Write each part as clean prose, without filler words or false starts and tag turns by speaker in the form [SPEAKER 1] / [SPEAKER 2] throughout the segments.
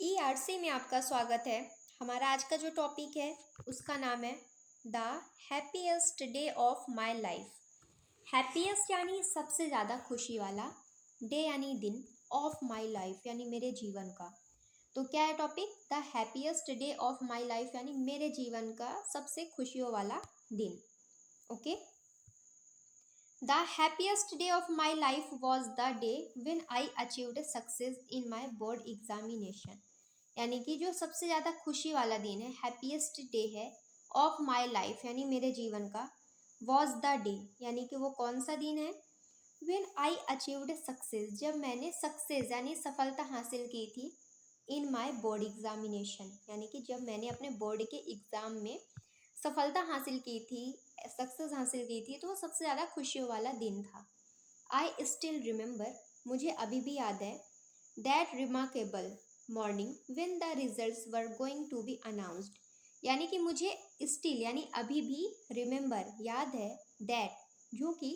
[SPEAKER 1] ERC में आपका स्वागत है। हमारा आज का जो टॉपिक है उसका नाम है the happiest day of my life. Happiest यानी सबसे ज़्यादा खुशी वाला, डे यानी दिन, ऑफ माई लाइफ यानी मेरे जीवन का। तो क्या है topic? The happiest day of my life यानी मेरे जीवन का सबसे खुशियों वाला दिन। Okay. The happiest day of my life was the day when I achieved success in my board examination। यानी कि जो सबसे ज़्यादा खुशी वाला दिन है, हैप्पीएस्ट डे है ऑफ माई लाइफ यानी मेरे जीवन का, वॉज द डे यानी कि वो कौन सा दिन है? व्हेन आई अचीव्ड सक्सेस, जब मैंने सक्सेस यानी सफलता हासिल की थी इन माई बोर्ड एग्जामिनेशन, यानी कि जब मैंने अपने बोर्ड के एग्ज़ाम में सफलता हासिल की थी, सक्सेस हासिल की थी, तो वो सबसे ज़्यादा खुशियों वाला दिन था। आई स्टिल रिमेंबर, मुझे अभी भी याद है, that remarkable morning when the results were going to be announced, यानी कि मुझे स्टिल यानी अभी भी, रिमेंबर याद है, दैट जो कि,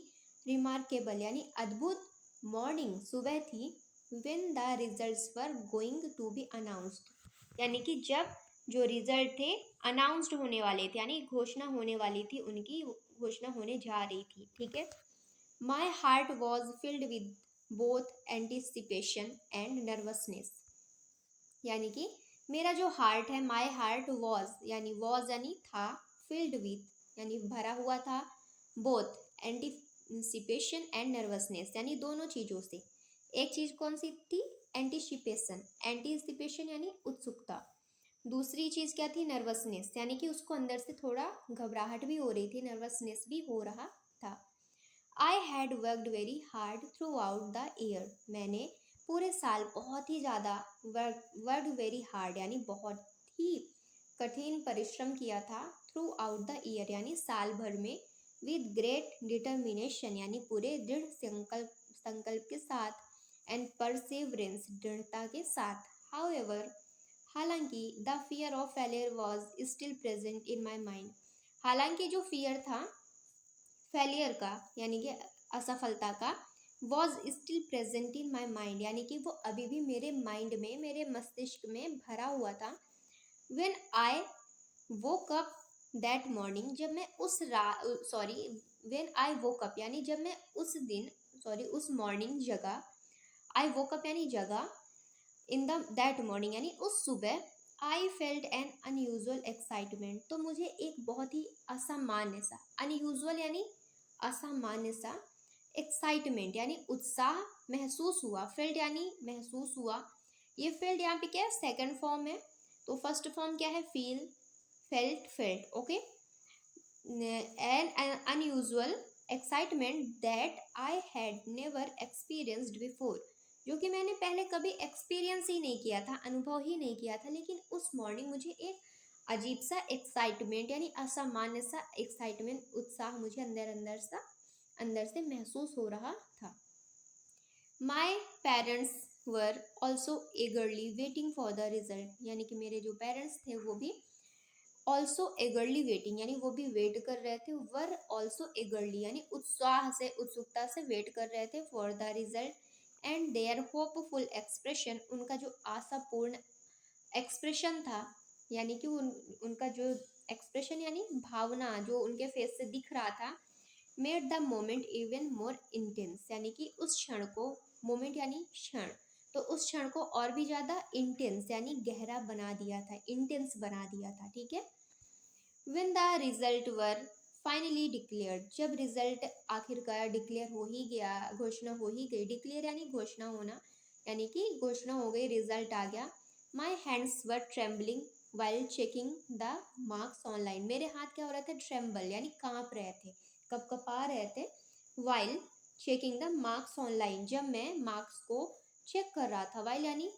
[SPEAKER 1] रिमार्केबल यानी अद्भुत, मॉर्निंग सुबह थी, when the results were going to be announced यानी कि जब जो रिजल्ट थे अनाउंस्ड होने वाले थे, यानी घोषणा होने वाली थी, उनकी घोषणा होने जा रही थी। ठीक है। My heart was filled with both anticipation and nervousness, यानी कि मेरा जो हार्ट है, माई हार्ट वॉज यानी था, फिल्ड विथ यानी भरा हुआ था, बोथ एंटिसिपेशन एंड नर्वसनेस यानी दोनों चीज़ों से। एक चीज़ कौन सी थी? एंटिसिपेशन यानी उत्सुकता। दूसरी चीज़ क्या थी? नर्वसनेस, यानी कि उसको अंदर से थोड़ा घबराहट भी हो रही थी, नर्वसनेस भी हो रहा था। I had worked very hard through out the year, मैंने पूरे साल बहुत ही ज़्यादा वर्कड वेरी हार्ड यानी बहुत ही कठिन परिश्रम किया था, थ्रू आउट द ईयर यानी साल भर में, विद ग्रेट डिटर्मिनेशन यानी पूरे दृढ़ संकल्प के साथ, एंड परसेवरेंस दृढ़ता के साथ। हाउएवर, हालांकि, the fear of failure was still present in my mind, हालांकि जो फियर था फेलियर का यानी कि असफलता का, was still present in my mind यानी कि वो अभी भी मेरे माइंड में, मेरे मस्तिष्क में भरा हुआ था। When I woke up that morning, जब मैं वेन आई वोक अप यानी जब मैं उस दिन, उस मॉर्निंग जगा, आई वोक अप यानी जगा, इन द दैट मॉर्निंग यानी उस सुबह, I felt N unusual excitement, तो मुझे एक बहुत ही असामान्य सा, अनयूजुअल यानी असामान्य सा, एक्साइटमेंट यानी उत्साह महसूस हुआ, फेल्ट यानी महसूस हुआ। ये फेल्ट यहाँ पे क्या है? सेकंड फॉर्म है, तो फर्स्ट फॉर्म क्या है? Feel, felt, felt. Okay. N unusual excitement that I had never experienced before, जो कि मैंने पहले कभी एक्सपीरियंस ही नहीं किया था, अनुभव ही नहीं किया था, लेकिन उस मॉर्निंग मुझे एक अजीब सा एक्साइटमेंट यानी असामान्य सा एक्साइटमेंट, उत्साह मुझे अंदर से महसूस हो रहा था। My parents were also eagerly waiting for the result, यानी कि मेरे जो पेरेंट्स थे वो भी ऑल्सो एगरली वेटिंग यानी वो भी वेट कर रहे थे, वर ऑल्सो एगरली यानी उत्साह से, उत्सुकता से वेट कर रहे थे, for the result, and their hopeful expression, उनका जो आशापूर्ण एक्सप्रेशन था, यानी कि उनका जो एक्सप्रेशन यानी भावना जो उनके फेस से दिख रहा था, made the moment even more intense, यानी कि उस क्षण को, मोमेंट यानी क्षण, तो उस क्षण को और भी ज़्यादा इंटेंस यानी गहरा बना दिया था, इंटेंस बना दिया था। ठीक है। When the result were finally declared, जब रिजल्ट आखिरकार डिक्लेयर हो ही गया, घोषणा हो ही गई, डिक्लेयर यानी घोषणा होना, यानी कि घोषणा हो गई, रिजल्ट आ गया। My hands were trembling while checking the marks online, मेरे हाथ क्या हो रहे थे? ट्रेम्बल यानी कांप रहे थे, कपकपा रहे थे। While checking the marks online, जब मैं मार्क्स को चेक कर रहा था, वाइल यानी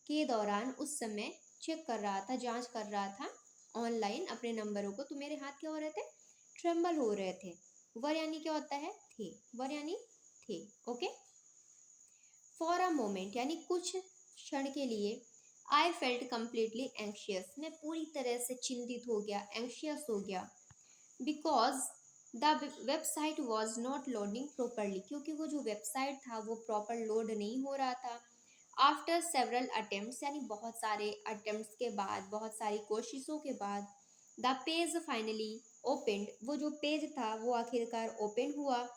[SPEAKER 1] के दौरान, उस समय चेक कर रहा था, जांच कर रहा था ऑनलाइन अपने नंबरों को, तो मेरे हाथ क्या हो रहे थे? ट्रेम्बल हो रहे थे। वर यानी क्या होता है? थे, वर यानी थे। ओके। फॉर अ मोमेंट यानी कुछ क्षण के लिए, आई फेल्ट कम्प्लीटली एंक्शियस, मैं पूरी तरह से चिंतित हो गया, एंक्शियस हो गया, because the website was not loading properly, क्योंकि वो जो वेबसाइट था वो प्रॉपर लोड नहीं हो रहा था। आफ्टर सेवरल अटेम्प्ट्स यानी बहुत सारे अटेम्प्ट्स के बाद, बहुत सारी कोशिशों के बाद, द पेज फाइनली ओपेंड, वो जो पेज था वो आखिरकार ओपन हुआ।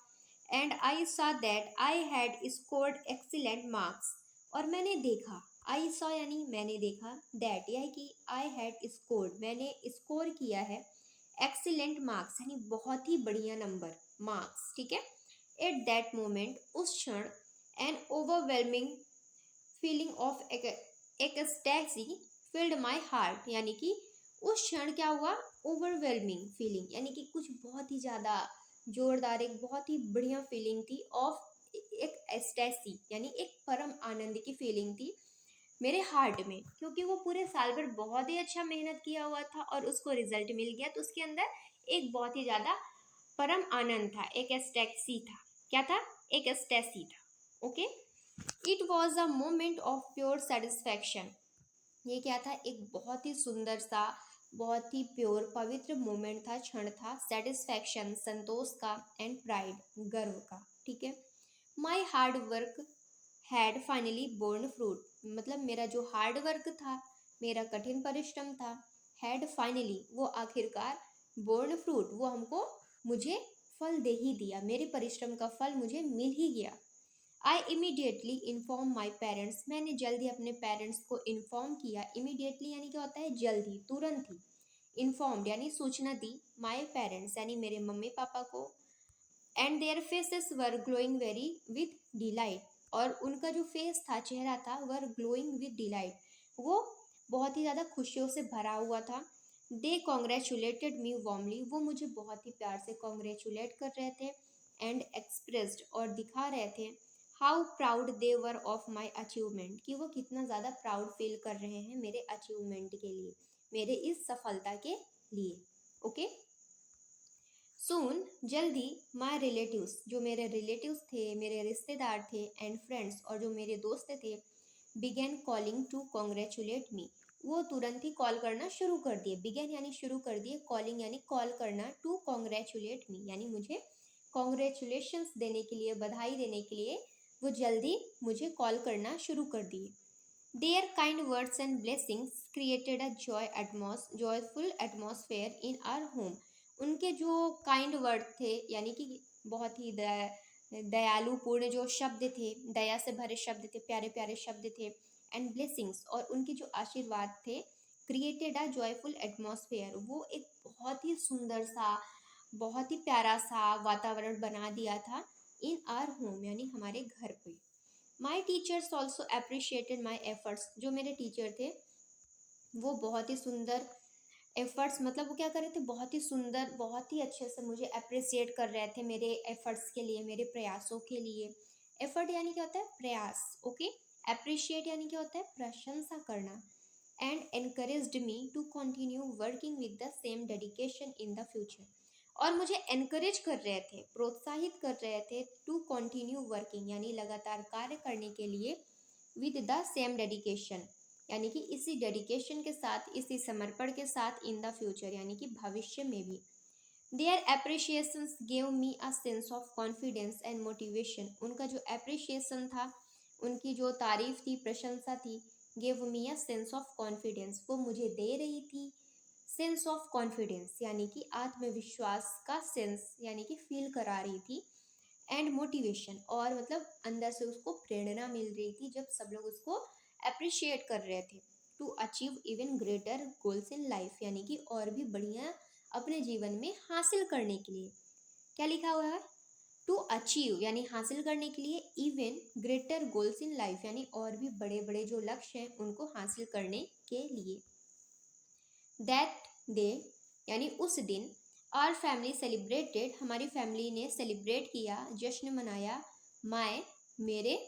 [SPEAKER 1] And I saw that I had scored excellent marks, और मैंने देखा, आई सॉ यानी मैंने देखा, दैट यानी कि आई हैड स्कोर्ड मैंने स्कोर किया है, एक्सीलेंट मार्क्स यानी बहुत ही बढ़िया नंबर, मार्क्स, ठीक है। एट दैट मोमेंट, उस क्षण, N overwhelming feeling of ecstasy field my heart, यानी कि उस क्षण क्या हुआ, ओवरवेलमिंग फीलिंग यानी कि कुछ बहुत ही ज़्यादा जोरदार, एक बहुत ही बढ़िया फीलिंग थी, ऑफ एक एक्सटैसी यानी एक परम आनंद की फीलिंग थी मेरे हार्ट में, क्योंकि वो पूरे साल भर बहुत ही अच्छा मेहनत किया हुआ था और उसको रिजल्ट मिल गया, तो उसके अंदर एक बहुत ही ज़्यादा परम आनंद था, एक एक्सटैसी था। क्या था? एक एक्सटैसी था। Okay, it was a moment of pure satisfaction, ये क्या था, एक बहुत ही सुंदर सा, बहुत ही प्योर पवित्र मोमेंट था, क्षण था, सेटिस्फैक्शन संतोष का, एंड प्राइड गर्व का, ठीक है। My hard work had finally borne fruit, मतलब मेरा जो हार्ड वर्क था, मेरा कठिन परिश्रम था, हैड फाइनली वो आखिरकार, बोर्न फ्रूट वो हमको, मुझे फल दे ही दिया, मेरे परिश्रम का फल मुझे मिल ही गया। I immediately inform my parents, मैंने जल्दी अपने पेरेंट्स को इन्फॉर्म किया, इमीडिएटली यानी क्या होता है, जल्दी, तुरंत ही, इन्फॉर्म्ड यानी सूचना दी, माई पेरेंट्स यानी मेरे मम्मी पापा को, and their faces were glowing very with delight, और उनका जो फेस था, चेहरा था, वर ग्लोइंग विथ डिलाइट, वो बहुत ही ज़्यादा खुशियों से भरा हुआ था। दे कॉन्ग्रेचुलेटेड मी वार्मली, वो मुझे बहुत ही प्यार से कॉन्ग्रेचुलेट कर रहे थे, एंड एक्सप्रेस्ड और दिखा रहे थे, how proud they were of my achievement, कि वो कितना ज़्यादा प्राउड फील कर रहे हैं मेरे अचीवमेंट के लिए, मेरे इस सफलता के लिए। ओके, सून जल्दी, माई रिलेटिव्स, जो मेरे रिलेटिव्स थे, मेरे रिश्तेदार थे, एंड फ्रेंड्स और जो मेरे दोस्त थे, बिगेन कॉलिंग टू कॉन्ग्रेचुलेट मी, वो तुरंत ही कॉल करना शुरू कर दिए, बिगेन यानी शुरू कर दिए, कॉलिंग यानी कॉल करना, टू कॉन्ग्रेचुलेट मी यानी मुझे कॉन्ग्रेचुलेशंस देने के लिए, बधाई देने के लिए वो जल्दी मुझे कॉल करना शुरू कर दिए। Their kind words and blessings created a joyful atmosphere in our home, उनके जो काइंड वर्ड थे यानी कि बहुत ही दयालुपूर्ण जो शब्द थे, दया से भरे शब्द थे, प्यारे प्यारे शब्द थे, एंड ब्लेसिंग्स और उनके जो आशीर्वाद थे, क्रिएटेड अ जॉयफुल एटमॉस्फेयर, वो एक बहुत ही सुंदर सा, बहुत ही प्यारा सा वातावरण बना दिया था, इन आवर होम यानी हमारे घर पे। My teachers also appreciated my efforts, जो मेरे टीचर थे वो बहुत ही सुंदर एफर्ट्स, मतलब वो क्या कर रहे थे, बहुत ही सुंदर, बहुत ही अच्छे से मुझे अप्रिसिएट कर रहे थे मेरे एफर्ट्स के लिए, मेरे प्रयासों के लिए। एफर्ट यानी क्या होता है, प्रयास। ओके, अप्रिशिएट यानी क्या होता है, प्रशंसा करना। And encouraged me to continue working with the same dedication in the future, और मुझे एनकरेज कर रहे थे, प्रोत्साहित कर रहे थे, टू कंटिन्यू वर्किंग यानी लगातार कार्य करने के लिए, विद द सेम डेडिकेशन यानी कि इसी डेडिकेशन के साथ, इसी समर्पण के साथ, इन द फ्यूचर यानी कि भविष्य में भी। Their appreciations gave me a sense of confidence and motivation, उनका जो एप्रिशिएशन था, उनकी जो तारीफ थी, प्रशंसा थी, gave me a sense of confidence, वो मुझे दे रही थी सेंस ऑफ कॉन्फिडेंस यानी कि आत्मविश्वास का सेंस यानी कि फील करा रही थी, एंड मोटिवेशन और मतलब अंदर से उसको प्रेरणा मिल रही थी जब सब लोग उसको अप्रिशिएट कर रहे थे, to achieve even greater goals in life यानी कि और भी बढ़िया अपने जीवन में हासिल करने के लिए। क्या लिखा हुआ है, टू अचीव यानी हासिल करने के लिए, even greater goals in life यानी और भी बड़े बड़े जो लक्ष्य हैं उनको हासिल करने के लिए। दैट डे यानी उस दिन, आवर फैमिली सेलिब्रेटेड, हमारी फैमिली ने सेलिब्रेट किया, जश्न मनाया, माय मेरे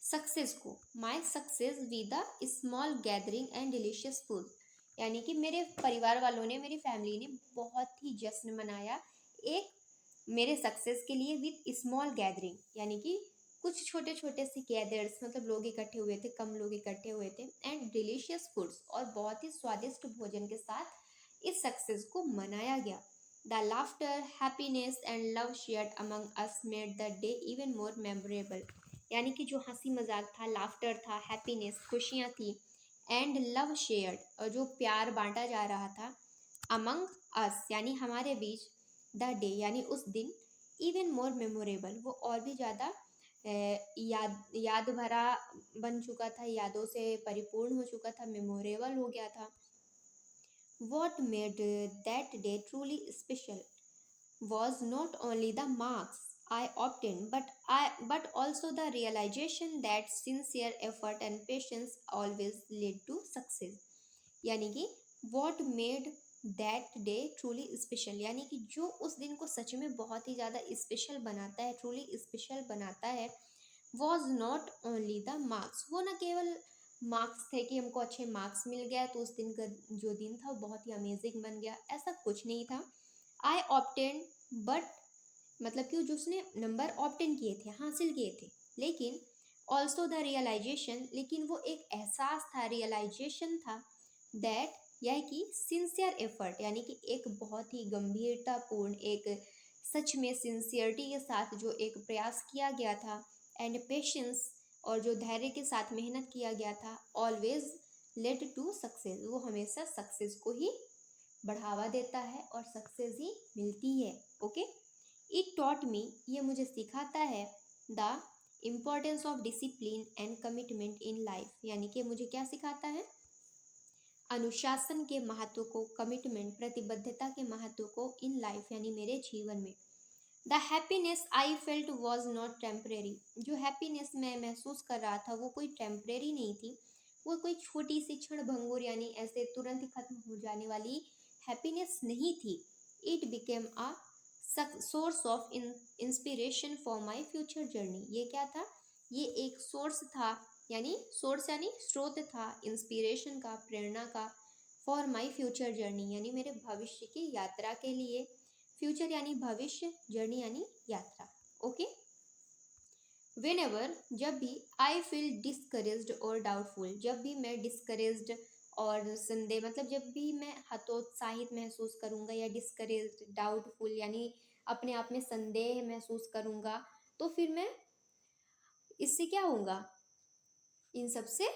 [SPEAKER 1] सक्सेस को, my success with a small gathering and delicious food, यानी कि मेरे परिवार वालों ने, मेरी फैमिली ने बहुत ही जश्न मनाया एक मेरे सक्सेस के लिए, विद स्मॉल गैदरिंग यानी कि कुछ छोटे छोटे से गैदर्स, मतलब लोग इकट्ठे हुए थे, कम लोग इकट्ठे हुए थे, एंड डिलीशियस फूड्स और बहुत ही स्वादिष्ट भोजन के साथ इस सक्सेस को मनाया गया। The laughter, happiness and love shared among us made the day even more memorable, यानी कि जो हंसी मजाक था, लाफ्टर था, हैप्पीनेस खुशियाँ थी, एंड लव शेयर्ड और जो प्यार बांटा जा रहा था, अमंग अस यानी हमारे बीच, द डे यानी उस दिन, इवन मोर मेमोरेबल वो और भी ज़्यादा याद भरा बन चुका था, यादों से परिपूर्ण हो चुका था, मेमोरेबल हो गया था. What made that day truly special was not only the marks I obtained, but also the realization that sincere effort and patience always lead to success. यानी कि what made that day truly special यानी कि जो उस दिन को सच में बहुत ही ज़्यादा स्पेशल बनाता है, truly स्पेशल बनाता है, was not only the marks, वो न केवल मार्क्स थे कि हमको अच्छे मार्क्स मिल गया तो उस दिन का जो दिन था वो बहुत ही अमेजिंग बन गया, ऐसा कुछ नहीं था. आई ऑप्टेन बट मतलब कि जो उसने नंबर ऑप्टेन किए थे, हासिल किए थे, लेकिन ऑल्सो द रियलाइजेशन, लेकिन वो एक एहसास था, रियलाइजेशन था, दैट यह कि सिंसियर एफर्ट यानी कि एक बहुत ही गंभीरतापूर्ण, एक सच में सिंसियरिटी के साथ जो एक प्रयास किया गया था, एंड पेशेंस और जो धैर्य के साथ मेहनत किया गया था, ऑलवेज लेड टू सक्सेस, वो हमेशा सक्सेस को ही बढ़ावा देता है और सक्सेस ही मिलती है. ओके, इट टॉट मी, ये मुझे सिखाता है, the importance of discipline and commitment in life, यानी कि मुझे क्या सिखाता है, अनुशासन के महत्व को, कमिटमेंट प्रतिबद्धता के महत्व को, इन लाइफ यानी मेरे जीवन में. The happiness I felt was not temporary, जो हैप्पीनेस मैं महसूस कर रहा था वो कोई टेम्परेरी नहीं थी, वो कोई छोटी सी क्षण भंगुर यानी ऐसे तुरंत ही खत्म हो जाने वाली हैप्पीनेस नहीं थी. It became a source of inspiration for my future journey, ये क्या था, ये एक सोर्स था, यानी सोर्स यानी स्रोत था, इंस्पिरेशन का, प्रेरणा का, फॉर माई फ्यूचर जर्नी यानी मेरे भविष्य की यात्रा के लिए. फ्यूचर यानी भविष्य, जर्नी यानी यात्रा. ओके, वेन एवर जब भी, आई फील डिस्करेज्ड और डाउटफुल, जब भी मैं डिस्करेज्ड और संदेह मतलब जब भी मैं हतोत्साहित महसूस करूँगा, या डिस्करेज्ड डाउटफुल यानी अपने आप में संदेह महसूस करूँगा, तो फिर मैं इससे क्या होऊंगा, इन सब से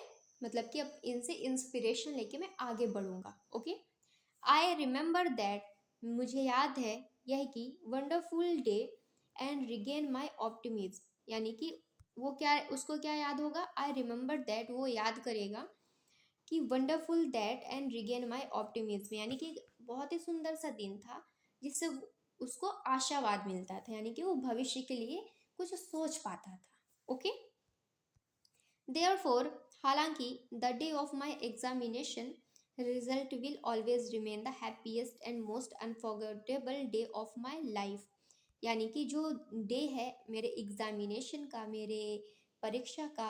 [SPEAKER 1] मतलब कि अब इनसे इंस्पिरेशन लेके मैं आगे बढ़ूँगा. ओके, आई रिमेंबर दैट, मुझे याद है यह कि wonderful day and regain my optimism, यानी कि वो क्या, उसको क्या याद होगा, आई रिमेंबर दैट, वो याद करेगा कि wonderful that and regain my optimism, यानी कि बहुत ही सुंदर सा दिन था जिससे उसको आशावाद मिलता था, यानी कि वो भविष्य के लिए कुछ सोच पाता था. ओके, देयरफॉर, हालांकि the day of my examination result will always remain the happiest and most unforgettable day of my life, यानी कि जो डे है मेरे एग्जामिनेशन का, मेरे परीक्षा का,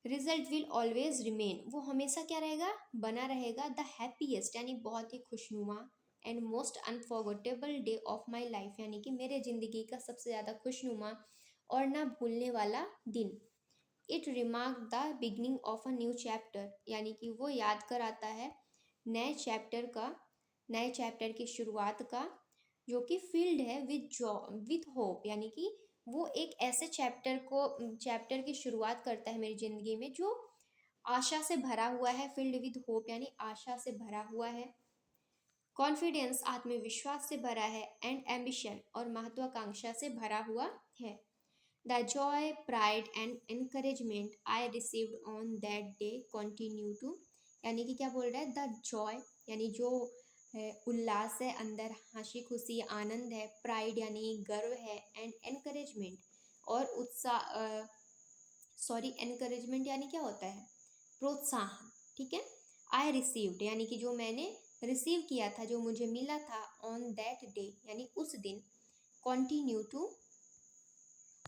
[SPEAKER 1] रिजल्ट विल ऑलवेज रिमेन, वो हमेशा क्या रहेगा, बना रहेगा, द हैप्पीएस्ट यानी बहुत ही खुशनुमा, and most unforgettable day of my life, यानी कि मेरे ज़िंदगी का सबसे ज़्यादा खुशनुमा और ना भूलने वाला दिन. It remark the beginning of a new chapter, यानी कि वो याद कराता है नए चैप्टर का, नए चैप्टर की शुरुआत का, जो कि फील्ड है विथ होप, यानी कि वो एक ऐसे चैप्टर की शुरुआत करता है मेरी ज़िंदगी में जो आशा से भरा हुआ है, फील्ड विथ होप यानी आशा से भरा हुआ है, कॉन्फिडेंस आत्मविश्वास से भरा है, एंड एम्बिशन और महत्वाकांक्षा से भरा हुआ है. The joy, pride and encouragement I received on that day continue to, यानी कि क्या बोल रहा है, द जॉय यानी जो उल्लास है अंदर, हंसी खुशी आनंद है, प्राइड यानी गर्व है, एंड एनकरेजमेंट और उत्साह, सॉरी एनकरेजमेंट यानी क्या होता है, प्रोत्साहन. ठीक है, आई रिसीव्ड यानी कि जो मैंने रिसीव किया था, जो मुझे मिला था, ऑन दैट डे यानी उस दिन, कंटिन्यू टू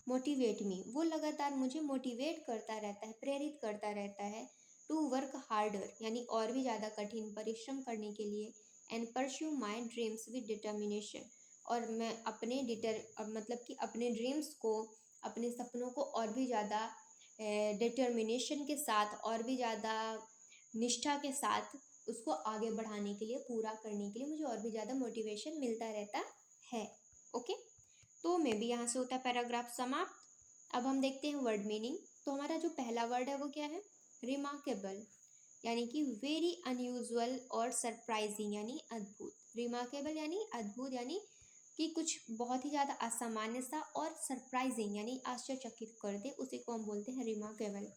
[SPEAKER 1] मोटिवेट मी, वो लगातार मुझे मोटिवेट करता रहता है, प्रेरित करता रहता है, टू वर्क हार्डर यानी और भी ज़्यादा कठिन परिश्रम करने के लिए, and pursue my dreams with determination, और मैं अपने मतलब कि अपने ड्रीम्स को, अपने सपनों को और भी ज़्यादा डिटर्मिनेशन के साथ, और भी ज़्यादा निष्ठा के साथ उसको आगे बढ़ाने के लिए, पूरा करने के लिए मुझे और भी ज़्यादा मोटिवेशन मिलता रहता है. ओके, तो मैं भी यहाँ से होता पैराग्राफ समाप्त. अब हम देखते हैं वर्ड मीनिंग। तो हमारा जो पहला वर्ड है वो क्या है? रिमार्केबल, यानी कि वेरी अनयूजुअल और सरप्राइजिंग यानी अद्भुत। रिमार्केबल यानी अद्भुत, यानी कि कुछ बहुत ही ज़्यादा असामान्य सा, और सरप्राइजिंग यानी आश्चर्यचकित कर दे, उसी को हम बोलते हैं रिमार्केबल।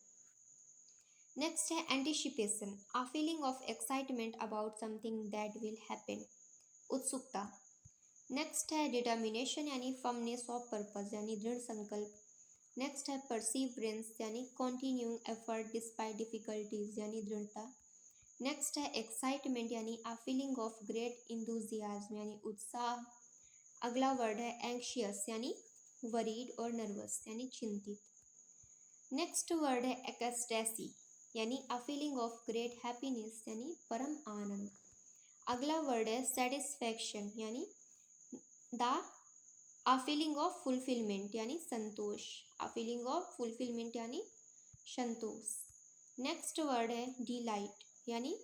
[SPEAKER 1] नेक्स्ट है anticipation, a feeling of excitement about something that will happen, उत्सुकता। नेक्स्ट है डिटर्मिनेशन यानी फर्मनेस ऑफ पर्पस यानी दृढ़ संकल्प। नेक्स्ट है परसीवरेंस यानी कॉन्टिन्यूइंग एफर्ट डिस्पाइट डिफिकल्टीज यानी दृढ़ता। नेक्स्ट है एक्साइटमेंट यानी a feeling of great enthusiasm यानी उत्साह। अगला वर्ड है एंग्शियस यानी वरीड और नर्वस यानी चिंतित। नेक्स्ट वर्ड है एक्सटेसी यानी a feeling of great happiness यानी परम आनंद। अगला वर्ड है सेटिस्फैक्शन यानी the a feeling of fulfilment यानी संतोष। अ फीलिंग ऑफ फुलफिलमेंट यानी संतोष। नेक्स्ट वर्ड है डिलाइट यानी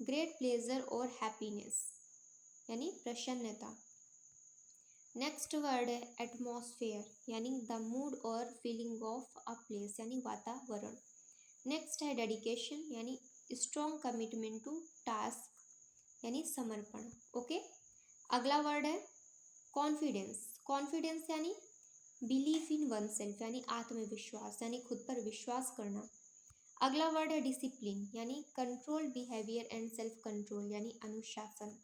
[SPEAKER 1] ग्रेट प्लेजर और हैप्पीनेस यानी प्रसन्नता। नेक्स्ट वर्ड है एटमॉस्फेयर यानी द मूड और फीलिंग ऑफ अ प्लेस यानी वातावरण। नेक्स्ट है डेडिकेशन यानी स्ट्रॉन्ग कमिटमेंट टू टास्क यानी समर्पण। ओके, अगला वर्ड है कॉन्फिडेंस। कॉन्फिडेंस यानी बिलीफ इन वन सेल्फ यानी आत्मविश्वास यानी खुद पर विश्वास करना। अगला वर्ड है डिसिप्लिन यानी control behaviour and self control यानी अनुशासन।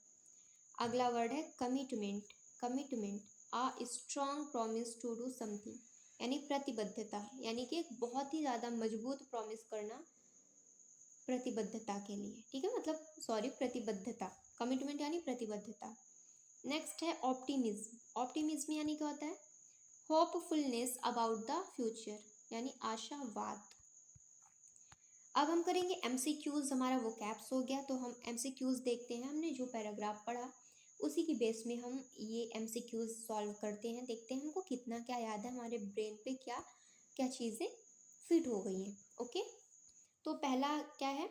[SPEAKER 1] अगला वर्ड है commitment. Commitment a strong promise to do something यानी प्रतिबद्धता, यानी कि एक बहुत ही ज़्यादा मजबूत प्रॉमिस करना प्रतिबद्धता के लिए। ठीक है, मतलब सॉरी, प्रतिबद्धता। कमिटमेंट यानी प्रतिबद्धता। नेक्स्ट है ऑप्टिमिज्म। ऑप्टिमिज्म यानी क्या होता है? होपफुलनेस अबाउट द फ्यूचर यानी आशावाद। अब हम करेंगे एमसीक्यूज। हमारा वो कैप्स हो गया, तो हम एमसीक्यूज देखते हैं। हमने जो पैराग्राफ पढ़ा उसी की बेस में हम ये एमसीक्यूज सॉल्व करते हैं, देखते हैं हमको कितना क्या याद है, हमारे ब्रेन पे क्या क्या चीज़ें फिट हो गई हैं। ओके, तो पहला क्या है?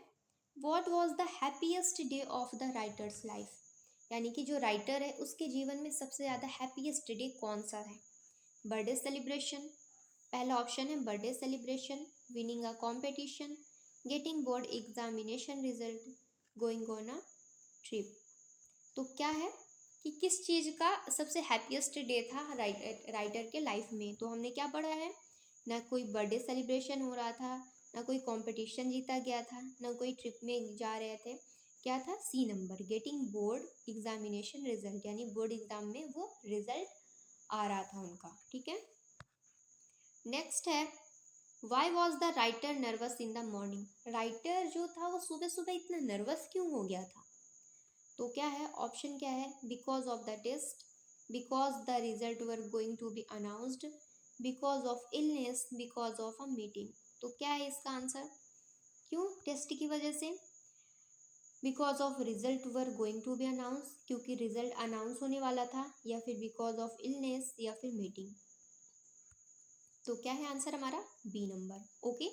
[SPEAKER 1] What was the happiest day of the writers life, यानी कि जो राइटर है उसके जीवन में सबसे ज़्यादा हैप्पीएस्ट डे कौन सा है? बर्थडे सेलिब्रेशन, पहला ऑप्शन है birthday celebration, winning a competition, getting board examination result, going on a trip. तो क्या है कि किस चीज़ का सबसे हैप्पीएस्ट डे था राइटर के लाइफ में? तो हमने क्या पढ़ा है? ना कोई बर्थडे सेलिब्रेशन हो रहा था, ना कोई कंपटीशन जीता गया था, ना कोई ट्रिप में जा रहे थे। क्या था? C number, getting board examination result, यानी बोर्ड एग्जाम में वो रिजल्ट आ रहा था उनका। ठीक है, नेक्स्ट है why was the writer nervous in the morning. Writer जो था वो सुबह सुबह इतना नर्वस क्यों हो गया था? तो क्या है? ऑप्शन क्या है? Because of the test, because the result were going to be announced, because of illness, because of a meeting. तो क्या है इसका आंसर? क्यों टेस्ट की वजह से? Because of result were going to be announce, क्योंकि रिजल्ट अनाउंस होने वाला था, या फिर बिकॉज ऑफ इलनेस, या फिर मीटिंग। तो क्या है आंसर हमारा? B number. ओके,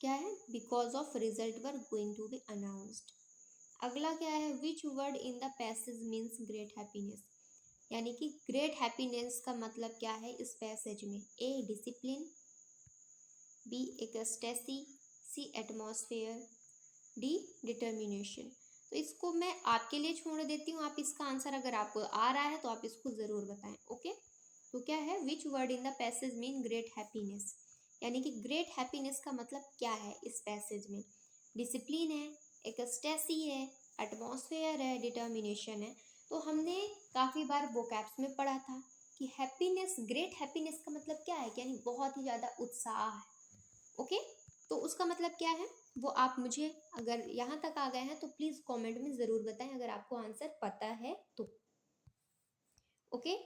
[SPEAKER 1] क्या है? Because of result were going to be announced. अगला क्या है? Which word in the passage means great happiness, यानी कि ग्रेट हैप्पीनेस का मतलब क्या है इस पैसेज में? A discipline, B ecstasy, C atmosphere, D determination. तो इसको मैं आपके लिए छोड़ देती हूँ, आप इसका आंसर अगर आपको आ रहा है तो आप इसको ज़रूर बताएं। ओके, तो क्या है? Which word in the passage mean great happiness, यानी कि ग्रेट हैप्पीनेस का मतलब क्या है इस पैसेज में? डिसिप्लिन है, एक्सटेसी है, एटमॉस्फेयर है, डिटर्मिनेशन है। तो हमने काफ़ी बार वोकैब्स में पढ़ा था कि हैप्पीनेस, ग्रेट हैप्पीनेस का मतलब क्या है? यानी बहुत ही ज़्यादा उत्साह है। ओके, तो उसका मतलब क्या है वो आप मुझे, अगर यहाँ तक आ गए हैं तो प्लीज़ कमेंट में ज़रूर बताएं अगर आपको आंसर पता है तो। Okay,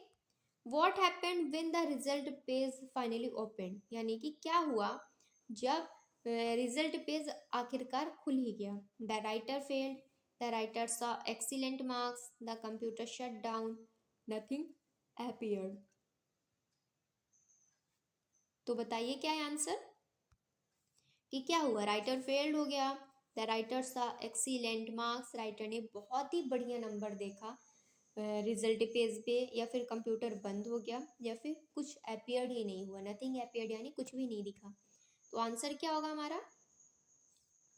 [SPEAKER 1] what happened when the result page finally open, यानी कि क्या हुआ जब रिजल्ट पेज आखिरकार खुल ही गया? The writer failed, the writer saw excellent marks, the computer shut down, nothing appeared. तो बताइए क्या है आंसर, कि क्या हुआ? राइटर फेल्ड हो गया, द राइटर सा एक्सीलेंट मार्क्स, राइटर ने बहुत ही बढ़िया नंबर देखा, रिजल्ट पेज पे, या फिर कंप्यूटर बंद हो गया, या फिर कुछ अपीयर्ड ही नहीं हुआ, नथिंग अपीयर्ड यानी कुछ भी नहीं दिखा। तो आंसर क्या होगा हमारा?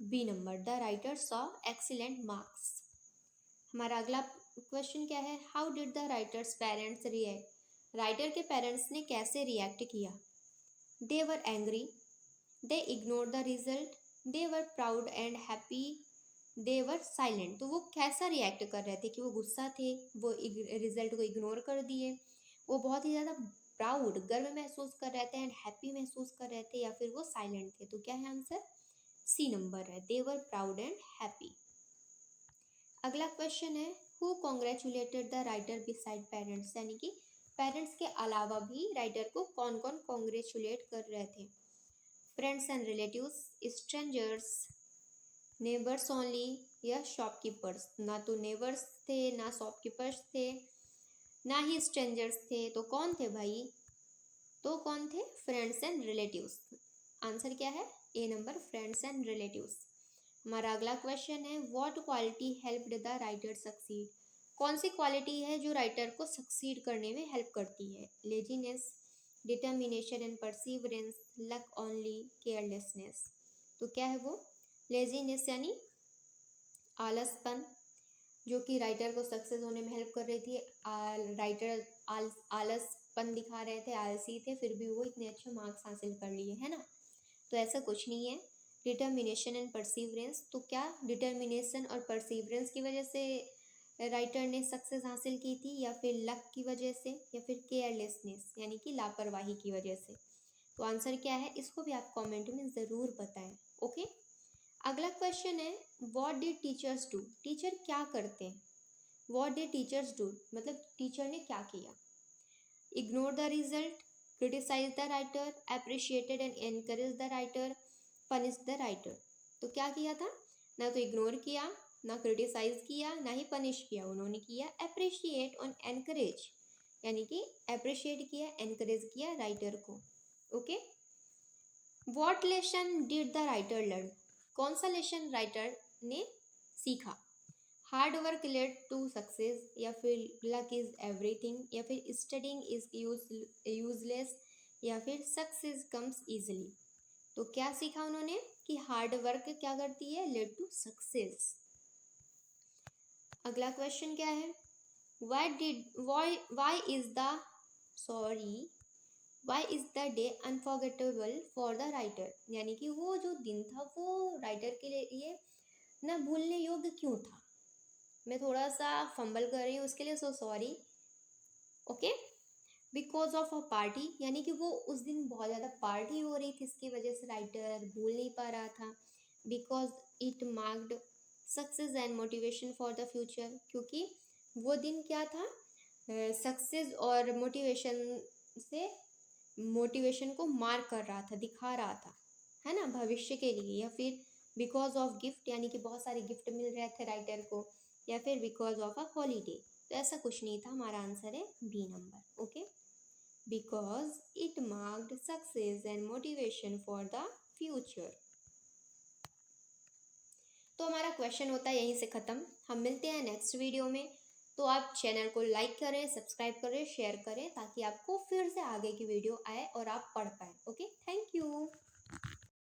[SPEAKER 1] B number, the writer saw excellent marks. हमारा अगला क्वेश्चन क्या है? How did the writer's parents react? Writer के पेरेंट्स ने कैसे रिएक्ट किया? They were angry, they ignore the result, they were proud and happy, they were silent. तो वो कैसा रिएक्ट कर रहे थे? कि वो गुस्सा थे, वो रिजल्ट को इग्नोर कर दिए, वो बहुत ही ज़्यादा प्राउड गर्व महसूस कर रहे थे एंड हैप्पी महसूस कर रहे थे, या फिर वो साइलेंट थे? तो क्या है आंसर? सी नंबर है, दे वर प्राउड एंड हैप्पी। अगला क्वेश्चन है, who congratulated the writer beside parents? यानी कि पेरेंट्स के अलावा भी राइटर को कौन कौन कॉन्ग्रेचुलेट कर रहे थे? Friends and relatives, strangers, neighbours only, या शॉपकीपर्स? ना तो नेबर्स थे, ना शॉपकीपर्स थे, ना ही स्ट्रेंजर्स थे, तो कौन थे भाई? तो कौन थे? Friends and relatives. आंसर क्या है? ए नंबर, फ्रेंड्स एंड रिलेटिव्स। हमारा अगला क्वेश्चन है, what quality helped the writer succeed? कौन सी क्वालिटी है जो राइटर को सक्सीड करने में हेल्प करती है? Laziness, determination and perseverance, luck only, carelessness? तो क्या है वो? लेजीनेस यानी आलसपन, जो कि राइटर को सक्सेस होने में हेल्प कर रही थी। राइटर आलसपन दिखा रहे थे, आलसी थे, फिर भी वो इतने अच्छे मार्क्स हासिल कर लिए, है ना? तो ऐसा कुछ नहीं है। डिटर्मिनेशन एंड परसिवरेंस, तो क्या डिटर्मिनेशन और परसिवरेंस की वजह से राइटर ने सक्सेस हासिल की थी, या फिर लक की वजह से, या फिर केयरलेसनेस यानी कि लापरवाही की वजह से? तो आंसर क्या है? इसको भी आप कमेंट में ज़रूर बताएं। ओके, अगला क्वेश्चन है, what did teachers do? Teacher क्या करते हैं? व्हाट डिड टीचर्स डू मतलब टीचर ने क्या किया? Ignore the result, criticise the writer, appreciated and encourage the writer, punish the writer? तो क्या किया था? ना तो इग्नोर किया, ना क्रिटिसाइज किया, ना ही पनिश किया। उन्होंने किया अप्रिशिएट और एनकरेज, यानी कि अप्रिशिएट किया, एनकरेज किया राइटर को। Okay, what lesson did the writer learn? कौन सा लेसन राइटर ने सीखा? Hard work led to success, या फिर लक इज एवरीथिंग, या फिर स्टडिंग इज यूजलेस, या फिर सक्सेस कम्स इजिली? तो क्या सीखा उन्होंने? कि हार्ड वर्क क्या करती है? Led to success. अगला क्वेश्चन क्या है? Why is the sorry why is the day unforgettable for the writer? यानी कि वो जो दिन था वो राइटर के लिए ना भूलने योग्य क्यों था? मैं थोड़ा सा फंबल कर रही हूँ, उसके लिए so sorry. Okay, because of a party, यानी कि वो उस दिन बहुत ज़्यादा पार्टी हो रही थी, इसकी वजह से राइटर भूल नहीं पा रहा था। Because it marked success and motivation for the future, क्योंकि वो दिन क्या था? सक्सेस और मोटिवेशन से, मोटिवेशन को मार्क कर रहा था, दिखा रहा था, है ना, भविष्य के लिए। या फिर बिकॉज ऑफ गिफ्ट, यानी कि बहुत सारे गिफ्ट मिल रहे थे राइटर को, या फिर बिकॉज ऑफ अ हॉलीडे? तो ऐसा कुछ नहीं था, हमारा आंसर है B number. Okay, because it marked success and motivation for the future। तो हमारा क्वेश्चन होता है यहीं से ख़त्म। हम मिलते हैं नेक्स्ट वीडियो में। तो आप चैनल को लाइक करें, सब्सक्राइब करें, शेयर करें, ताकि आपको फिर से आगे की वीडियो आए और आप पढ़ पाएँ। Okay, thank you.